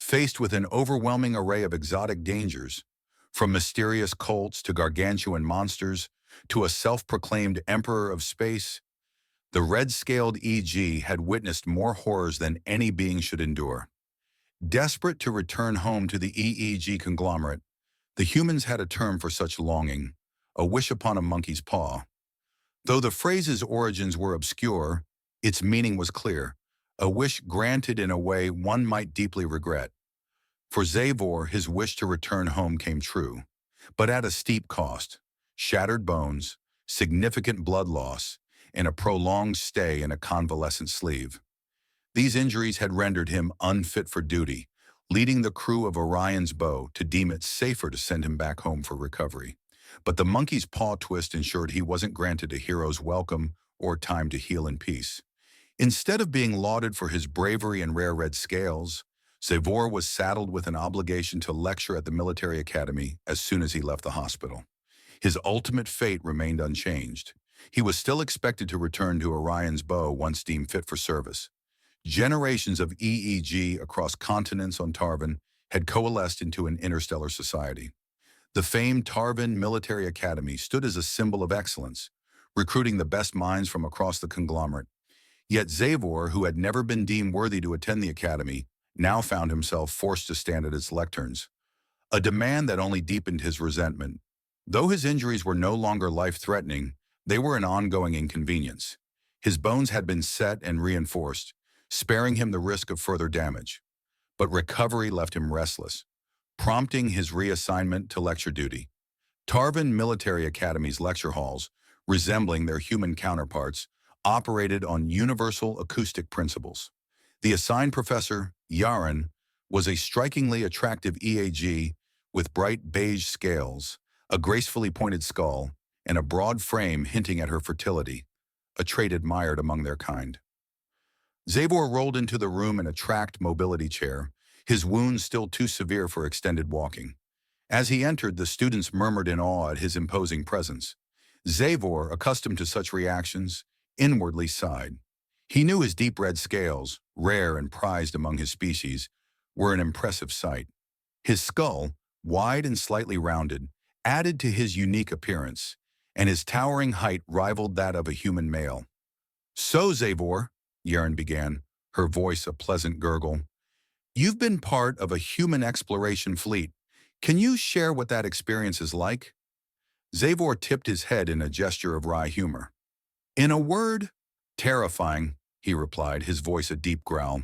Faced with an overwhelming array of exotic dangers, from mysterious cults to gargantuan monsters to a self-proclaimed emperor of space, the red-scaled EG had witnessed more horrors than any being should endure. Desperate to return home to the EEG conglomerate, the humans had a term for such longing, a wish upon a monkey's paw. Though the phrase's origins were obscure, its meaning was clear, a wish granted in a way one might deeply regret. For Zavor, his wish to return home came true, but at a steep cost: shattered bones, significant blood loss, and a prolonged stay in a convalescent sleeve. These injuries had rendered him unfit for duty, leading the crew of Orion's bow to deem it safer to send him back home for recovery. But the monkey's paw twist ensured he wasn't granted a hero's welcome or time to heal in peace. Instead of being lauded for his bravery and rare red scales, Zavor was saddled with an obligation to lecture at the military academy as soon as he left the hospital. His ultimate fate remained unchanged. He was still expected to return to Orion's bow once deemed fit for service. Generations of EEG across continents on Tarvin had coalesced into an interstellar society. The famed Tarvin Military Academy stood as a symbol of excellence, recruiting the best minds from across the conglomerate. Yet Zavor, who had never been deemed worthy to attend the academy, now found himself forced to stand at its lecterns, a demand that only deepened his resentment. Though his injuries were no longer life-threatening, they were an ongoing inconvenience. His bones had been set and reinforced, sparing him the risk of further damage. But recovery left him restless, prompting his reassignment to lecture duty. Tarvin Military Academy's lecture halls, resembling their human counterparts, operated on universal acoustic principles. The assigned professor, Yaren, was a strikingly attractive EAG with bright beige scales, a gracefully pointed skull, and a broad frame hinting at her fertility, a trait admired among their kind. Zavor rolled into the room in a tracked mobility chair, his wounds still too severe for extended walking. As he entered, the students murmured in awe at his imposing presence. Zavor, accustomed to such reactions, inwardly sighed. He knew his deep red scales, rare and prized among his species, were an impressive sight. His skull, wide and slightly rounded, added to his unique appearance, and his towering height rivaled that of a human male. "So, Zavor," Yaren began, her voice a pleasant gurgle, "you've been part of a human exploration fleet. Can you share what that experience is like?" Zavor tipped his head in a gesture of wry humor. "In a word, terrifying," he replied, his voice a deep growl.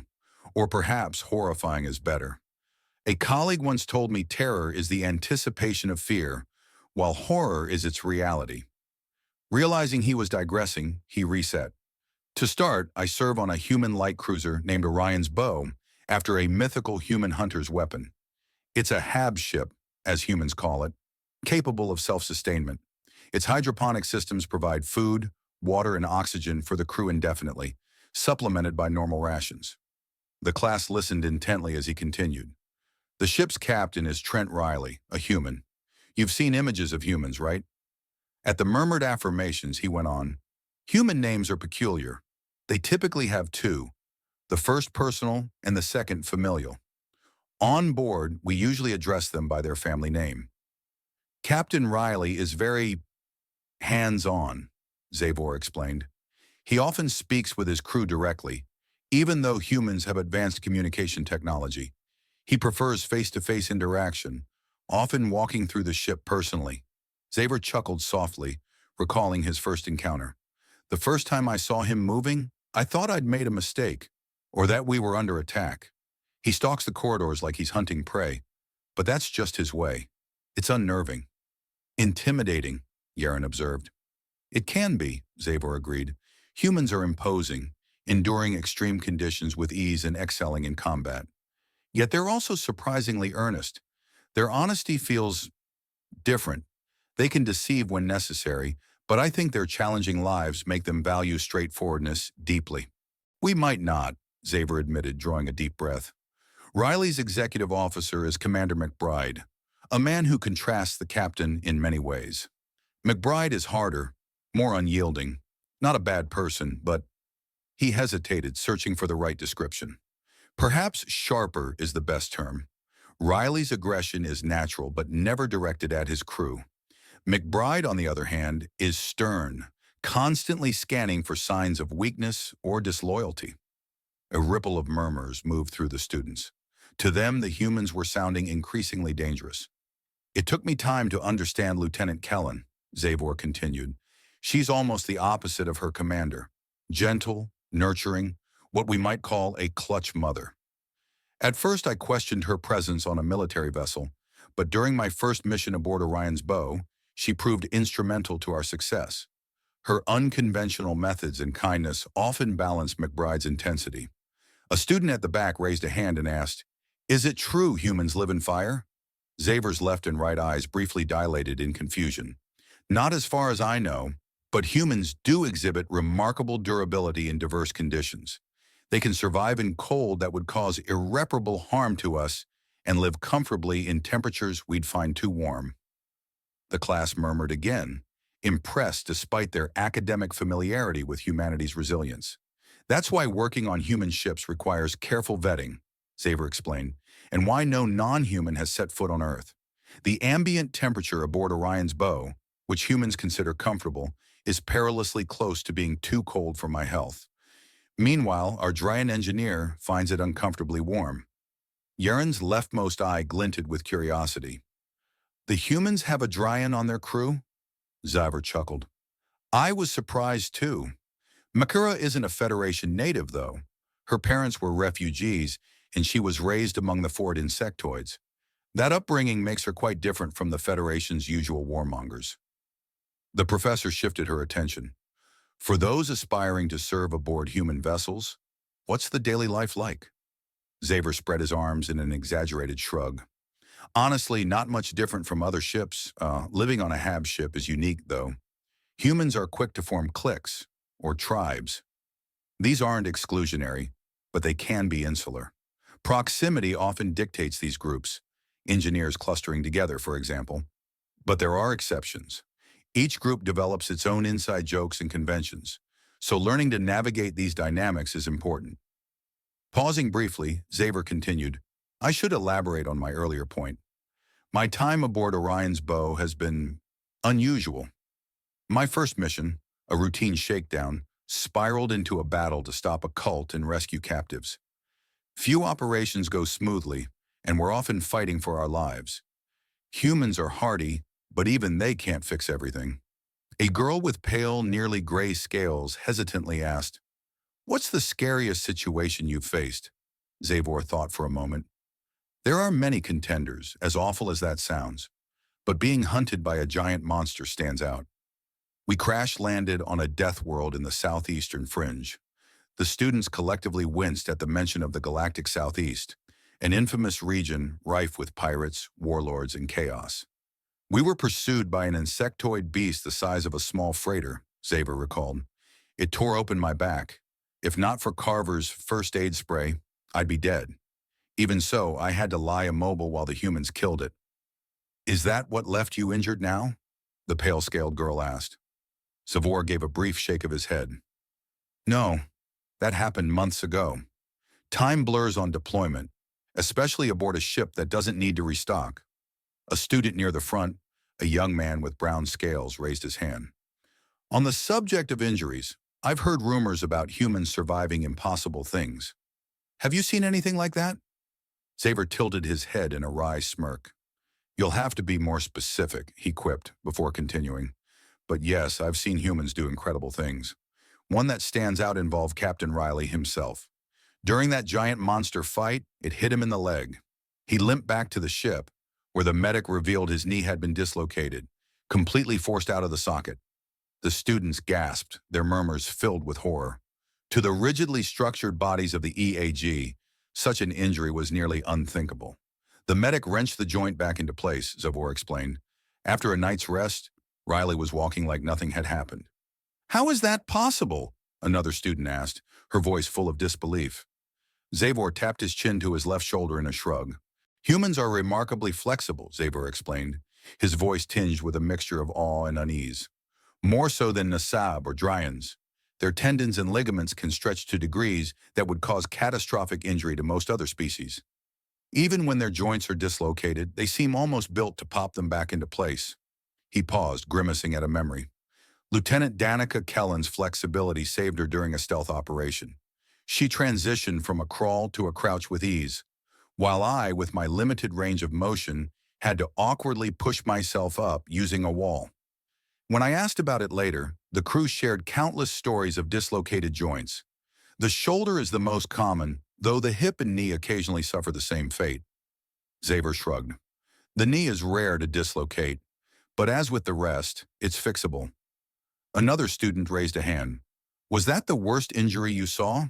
"Or perhaps horrifying is better. A colleague once told me terror is the anticipation of fear, while horror is its reality." Realizing he was digressing, he reset. "To start, I serve on a human light cruiser named Orion's Bow, after a mythical human hunter's weapon. It's a HAB ship, as humans call it, capable of self-sustainment. Its hydroponic systems provide food, water, and oxygen for the crew indefinitely, supplemented by normal rations." The class listened intently as he continued. "The ship's captain is Trent Riley, a human. You've seen images of humans, right?" At the murmured affirmations, he went on, "Human names are peculiar. They typically have two, the first personal and the second familial. On board, we usually address them by their family name. Captain Riley is very hands-on," Zavor explained. "He often speaks with his crew directly, even though humans have advanced communication technology. He prefers face-to-face interaction, often walking through the ship personally." Zavor chuckled softly, recalling his first encounter. "The first time I saw him moving, I thought I'd made a mistake, or that we were under attack. He stalks the corridors like he's hunting prey, but that's just his way. It's unnerving." "Intimidating," Yaren observed. "It can be," Zavor agreed. "Humans are imposing, enduring extreme conditions with ease and excelling in combat. Yet they're also surprisingly earnest. Their honesty feels different. They can deceive when necessary, but I think their challenging lives make them value straightforwardness deeply." "We might not," Zavor admitted, drawing a deep breath. "Riley's executive officer is Commander McBride, a man who contrasts the captain in many ways. McBride is harder, more unyielding, not a bad person, but—" He hesitated, searching for the right description. Perhaps sharper is the best term. Riley's aggression is natural but never directed at his crew. McBride, on the other hand, is stern, constantly scanning for signs of weakness or disloyalty. A ripple of murmurs moved through the students. To them, the humans were sounding increasingly dangerous. It took me time to understand Lieutenant Kellen, Zavor continued. She's almost the opposite of her commander. Gentle, nurturing, what we might call a clutch mother. At first, I questioned her presence on a military vessel, but during my first mission aboard Orion's Bow, she proved instrumental to our success. Her unconventional methods and kindness often balanced McBride's intensity. A student at the back raised a hand and asked, "Is it true humans live in fire?" Zavor's left and right eyes briefly dilated in confusion. "Not as far as I know, but humans do exhibit remarkable durability in diverse conditions. They can survive in cold that would cause irreparable harm to us and live comfortably in temperatures we'd find too warm." The class murmured again, impressed despite their academic familiarity with humanity's resilience. "That's why working on human ships requires careful vetting," Zavor explained, "and why no non-human has set foot on Earth. The ambient temperature aboard Orion's Bow, which humans consider comfortable, is perilously close to being too cold for my health. Meanwhile, our Dryan engineer finds it uncomfortably warm." Yaren's leftmost eye glinted with curiosity. "The humans have a Dryan on their crew?" Zavor chuckled. "I was surprised too. Makura isn't a Federation native, though. Her parents were refugees, and she was raised among the Ford insectoids. That upbringing makes her quite different from the Federation's usual warmongers." The professor shifted her attention. "For those aspiring to serve aboard human vessels, what's the daily life like?" Zavor spread his arms in an exaggerated shrug. "Honestly, not much different from other ships. Living on a HAB ship is unique, though. Humans are quick to form cliques, or tribes. These aren't exclusionary, but they can be insular. Proximity often dictates these groups, engineers clustering together, for example. But there are exceptions. Each group develops its own inside jokes and conventions, so learning to navigate these dynamics is important." Pausing briefly, Zavor continued, "I should elaborate on my earlier point. My time aboard Orion's Bow has been unusual. My first mission, a routine shakedown, spiraled into a battle to stop a cult and rescue captives. Few operations go smoothly, and we're often fighting for our lives. Humans are hardy, but even they can't fix everything." A girl with pale, nearly gray scales hesitantly asked, "What's the scariest situation you've faced?" Zavor thought for a moment. "There are many contenders, as awful as that sounds, but being hunted by a giant monster stands out. We crash-landed on a death world in the southeastern fringe. The students collectively winced at the mention of the galactic southeast, an infamous region rife with pirates, warlords, and chaos. We were pursued by an insectoid beast the size of a small freighter," Zavor recalled. "It tore open my back. If not for Carver's first aid spray, I'd be dead. Even so, I had to lie immobile while the humans killed it." "Is that what left you injured now?" the pale-scaled girl asked. Zavor gave a brief shake of his head. "No, that happened months ago. Time blurs on deployment, especially aboard a ship that doesn't need to restock." A student near the front, a young man with brown scales, raised his hand. "On the subject of injuries, I've heard rumors about humans surviving impossible things. Have you seen anything like that?" Zavor tilted his head in a wry smirk. "You'll have to be more specific," he quipped before continuing. "But yes, I've seen humans do incredible things. One that stands out involved Captain Riley himself. During that giant monster fight, it hit him in the leg. He limped back to the ship, where the medic revealed his knee had been dislocated, completely forced out of the socket. The students gasped, their murmurs filled with horror. To the rigidly structured bodies of the EAG, such an injury was nearly unthinkable. The medic wrenched the joint back into place, Zavor explained. After a night's rest, Riley was walking like nothing had happened. "How is that possible?" another student asked, her voice full of disbelief. Zavor tapped his chin to his left shoulder in a shrug. "Humans are remarkably flexible," Zavor explained, his voice tinged with a mixture of awe and unease. "More so than Nasab or Dryans. Their tendons and ligaments can stretch to degrees that would cause catastrophic injury to most other species. Even when their joints are dislocated, they seem almost built to pop them back into place. He paused, grimacing at a memory. Lieutenant Danica Kellen's flexibility saved her during a stealth operation. She transitioned from a crawl to a crouch with ease, while I, with my limited range of motion, had to awkwardly push myself up using a wall. When I asked about it later, the crew shared countless stories of dislocated joints. The shoulder is the most common, though the hip and knee occasionally suffer the same fate. Xaver shrugged. The knee is rare to dislocate, but as with the rest, it's fixable. Another student raised a hand. Was that the worst injury you saw?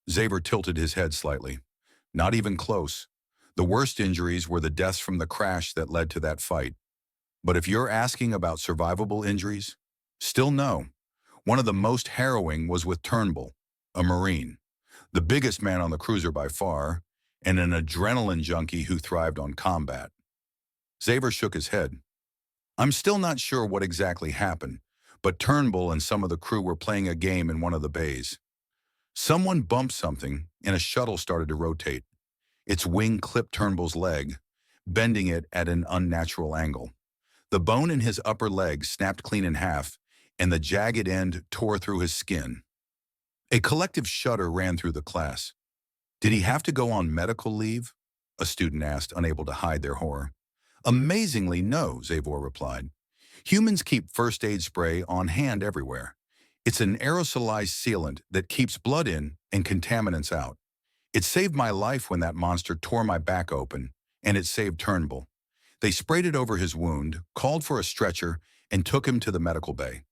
Xaver tilted his head slightly. Not even close. The worst injuries were the deaths from the crash that led to that fight. But if you're asking about survivable injuries, still no. One of the most harrowing was with Turnbull, a Marine, the biggest man on the cruiser by far, and an adrenaline junkie who thrived on combat. Xaver shook his head. I'm still not sure what exactly happened, but Turnbull and some of the crew were playing a game in one of the bays. Someone bumped something, and a shuttle started to rotate. Its wing clipped Turnbull's leg, bending it at an unnatural angle. The bone in his upper leg snapped clean in half, and the jagged end tore through his skin. A collective shudder ran through the class. Did he have to go on medical leave? A student asked, unable to hide their horror. Amazingly, no, Xavier replied. Humans keep first aid spray on hand everywhere. It's an aerosolized sealant that keeps blood in and contaminants out. It saved my life when that monster tore my back open, and it saved Turnbull. They sprayed it over his wound, called for a stretcher, and took him to the medical bay.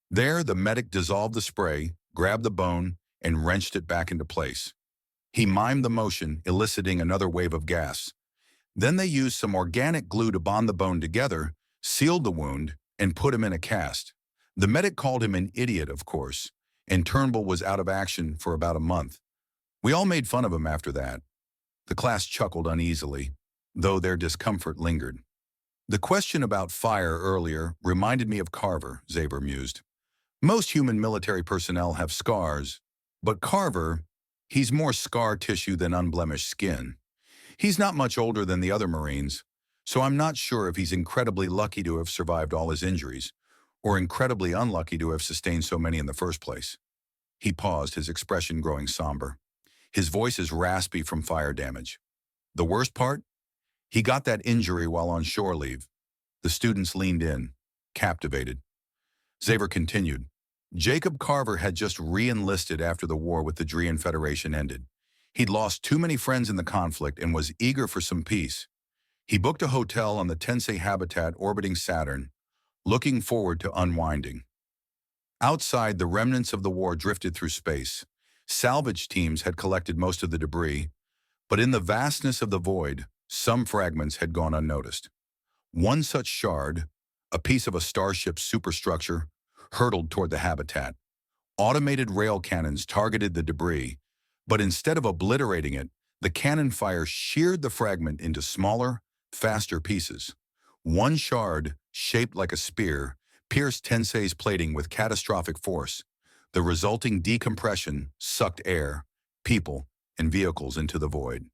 There, the medic dissolved the spray, grabbed the bone, and wrenched it back into place. He mimed the motion, eliciting another wave of gas. Then they used some organic glue to bond the bone together, sealed the wound, and put him in a cast. The medic called him an idiot, of course, and Turnbull was out of action for about a month. We all made fun of him after that. The class chuckled uneasily, though their discomfort lingered. The question about fire earlier reminded me of Carver, Xaver mused. Most human military personnel have scars, but Carver, he's more scar tissue than unblemished skin. He's not much older than the other Marines, so I'm not sure if he's incredibly lucky to have survived all his injuries, or incredibly unlucky to have sustained so many in the first place. He paused, his expression growing somber. His voice is raspy from fire damage. The worst part? He got that injury while on shore leave. The students leaned in, captivated. Xaver continued. Jacob Carver had just re-enlisted after the war with the Drean Federation ended. He'd lost too many friends in the conflict and was eager for some peace. He booked a hotel on the Tensei habitat orbiting Saturn, looking forward to unwinding. Outside, the remnants of the war drifted through space. Salvage teams had collected most of the debris, but in the vastness of the void, some fragments had gone unnoticed. One such shard, a piece of a starship's superstructure, hurtled toward the habitat. Automated rail cannons targeted the debris, but instead of obliterating it, the cannon fire sheared the fragment into smaller, faster pieces. One shard, shaped like a spear, pierced Tensei's plating with catastrophic force. The resulting decompression sucked air, people, and vehicles into the void.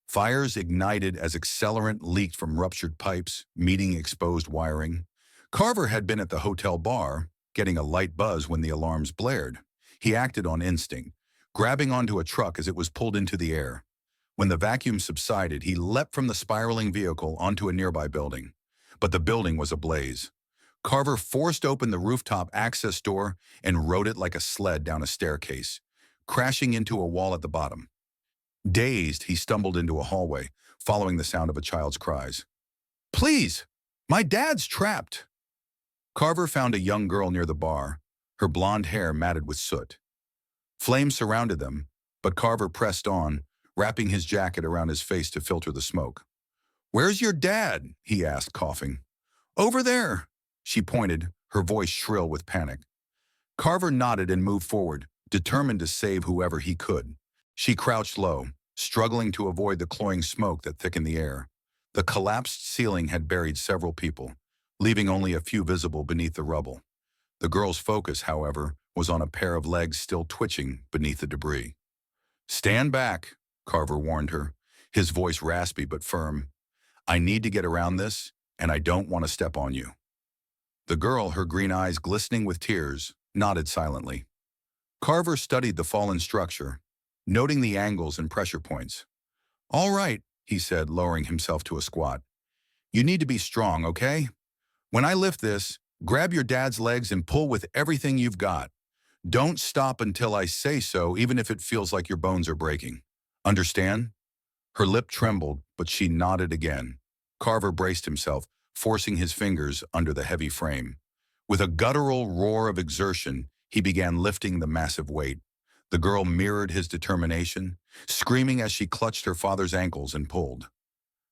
Fires ignited as accelerant leaked from ruptured pipes, meeting exposed wiring. Carver had been at the hotel bar, getting a light buzz when the alarms blared. He acted on instinct, grabbing onto a truck as it was pulled into the air. When the vacuum subsided, he leapt from the spiraling vehicle onto a nearby building. But the building was ablaze. Carver forced open the rooftop access door and rode it like a sled down a staircase, crashing into a wall at the bottom. Dazed, he stumbled into a hallway, following the sound of a child's cries. Please! My dad's trapped! Carver found a young girl near the bar, her blonde hair matted with soot. Flames surrounded them, but Carver pressed on, wrapping his jacket around his face to filter the smoke. Where's your dad? He asked, coughing. Over there, she pointed, her voice shrill with panic. Carver nodded and moved forward, determined to save whoever he could. She crouched low, struggling to avoid the cloying smoke that thickened the air. The collapsed ceiling had buried several people, leaving only a few visible beneath the rubble. The girl's focus, however, was on a pair of legs still twitching beneath the debris. "Stand back," Carver warned her, his voice raspy but firm. "I need to get around this, and I don't want to step on you." The girl, her green eyes glistening with tears, nodded silently. Carver studied the fallen structure, noting the angles and pressure points. "All right," he said, lowering himself to a squat. "You need to be strong, okay? When I lift this, grab your dad's legs and pull with everything you've got. Don't stop until I say so, even if it feels like your bones are breaking. Understand?" Her lip trembled, but she nodded again. Carver braced himself, forcing his fingers under the heavy frame. With a guttural roar of exertion, he began lifting the massive weight. The girl mirrored his determination, screaming as she clutched her father's ankles and pulled.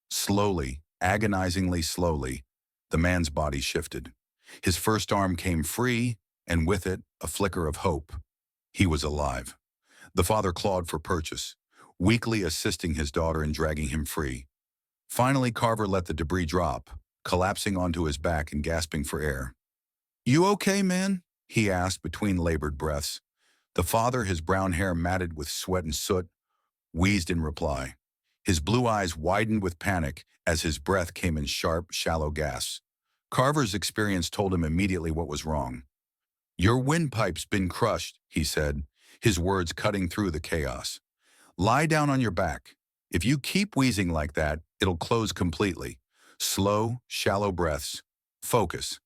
Slowly, agonizingly slowly, the man's body shifted. His first arm came free, and with it, a flicker of hope. He was alive. The father clawed for purchase, weakly assisting his daughter in dragging him free. Finally, Carver let the debris drop, collapsing onto his back and gasping for air. "You okay, man?" he asked between labored breaths. The father, his brown hair matted with sweat and soot, wheezed in reply. His blue eyes widened with panic as his breath came in sharp, shallow gasps. Carver's experience told him immediately what was wrong. "Your windpipe's been crushed," he said, his words cutting through the chaos. "Lie down on your back. If you keep wheezing like that, it'll close completely. Slow, shallow breaths. Focus."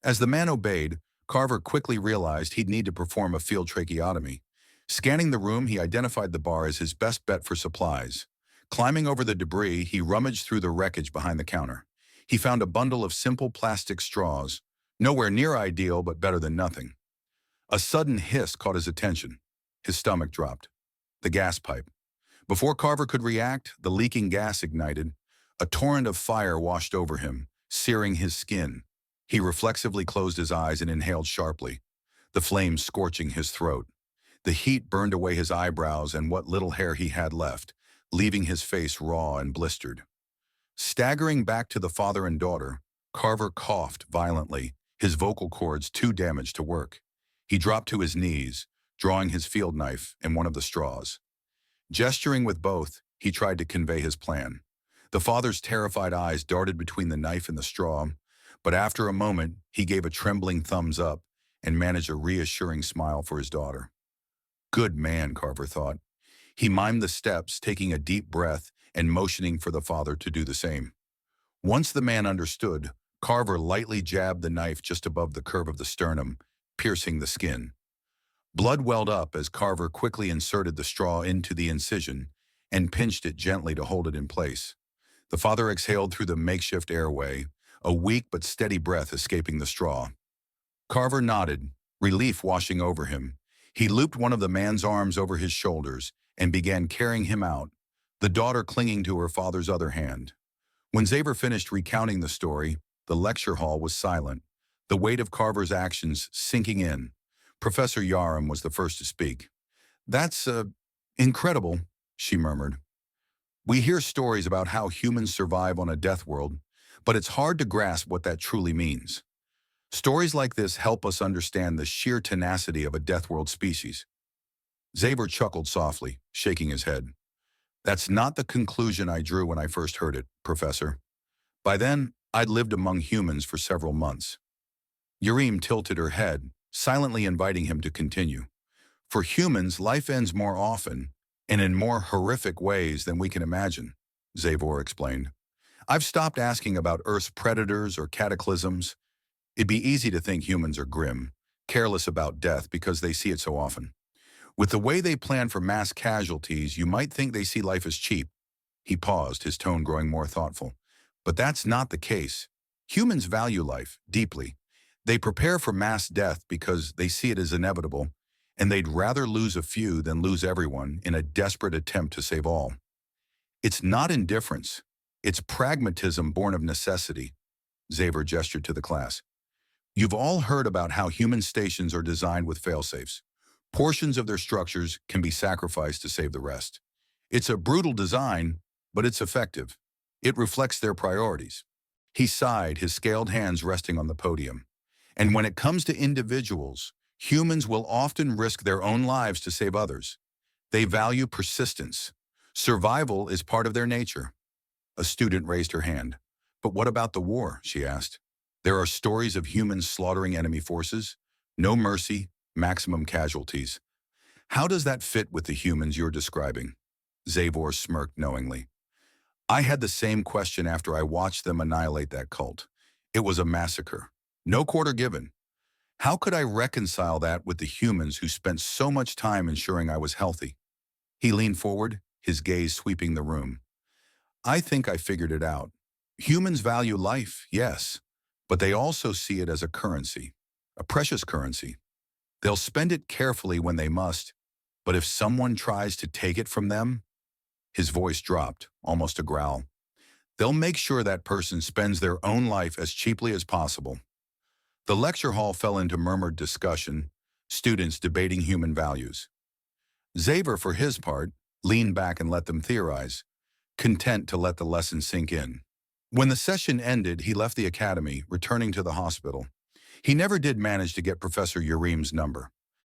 As the man obeyed, Carver quickly realized he'd need to perform a field tracheotomy. Scanning the room, he identified the bar as his best bet for supplies. Climbing over the debris, he rummaged through the wreckage behind the counter. He found a bundle of simple plastic straws, nowhere near ideal but better than nothing. A sudden hiss caught his attention. His stomach dropped. The gas pipe. Before Carver could react, the leaking gas ignited. A torrent of fire washed over him, searing his skin. He reflexively closed his eyes and inhaled sharply, the flames scorching his throat. The heat burned away his eyebrows and what little hair he had left, leaving his face raw and blistered. Staggering back to the father and daughter, Carver coughed violently, his vocal cords too damaged to work. He dropped to his knees, drawing his field knife and one of the straws. Gesturing with both, he tried to convey his plan. The father's terrified eyes darted between the knife and the straw, but after a moment, he gave a trembling thumbs up and managed a reassuring smile for his daughter. Good man, Carver thought. He mimed the steps, taking a deep breath and motioning for the father to do the same. Once the man understood, Carver lightly jabbed the knife just above the curve of the sternum, piercing the skin. Blood welled up as Carver quickly inserted the straw into the incision and pinched it gently to hold it in place. The father exhaled through the makeshift airway, a weak but steady breath escaping the straw. Carver nodded, relief washing over him. He looped one of the man's arms over his shoulders and began carrying him out, the daughter clinging to her father's other hand. When Xavier finished recounting the story, the lecture hall was silent, the weight of Carver's actions sinking in. Professor Yaram was the first to speak. "That's, incredible," she murmured. "We hear stories about how humans survive on a death world, but it's hard to grasp what that truly means. Stories like this help us understand the sheer tenacity of a death world species." Xavier chuckled softly, shaking his head. "That's not the conclusion I drew when I first heard it, Professor. By then, I'd lived among humans for several months." Yarim tilted her head, silently inviting him to continue. "For humans, life ends more often, and in more horrific ways than we can imagine," Xavier explained. "I've stopped asking about Earth's predators or cataclysms. It'd be easy to think humans are grim, careless about death because they see it so often. With the way they plan for mass casualties, you might think they see life as cheap." He paused, his tone growing more thoughtful. "But that's not the case. Humans value life deeply. They prepare for mass death because they see it as inevitable, and they'd rather lose a few than lose everyone in a desperate attempt to save all. It's not indifference. It's pragmatism born of necessity." Xavier gestured to the class. "You've all heard about how human stations are designed with failsafes. Portions of their structures can be sacrificed to save the rest. It's a brutal design, but it's effective. It reflects their priorities." He sighed, his scaled hands resting on the podium. "And when it comes to individuals, Humans will often risk their own lives to save others. They value persistence. Survival is part of their nature. A student raised her hand. But what about the war? She asked. There are stories of humans slaughtering enemy forces. No mercy, maximum casualties. How does that fit with the humans you're describing? Zavor smirked knowingly. I had the same question after I watched them annihilate that cult. It was a massacre. No quarter given. How could I reconcile that with the humans who spent so much time ensuring I was healthy? He leaned forward, his gaze sweeping the room. I think I figured it out. Humans value life, yes, but they also see it as a currency, a precious currency. They'll spend it carefully when they must, but if someone tries to take it from them, his voice dropped, almost a growl. They'll make sure that person spends their own life as cheaply as possible. The lecture hall fell into murmured discussion, students debating human values. Xaver, for his part, leaned back and let them theorize, content to let the lesson sink in. When the session ended, he left the academy, returning to the hospital. He never did manage to get Professor Urim's number.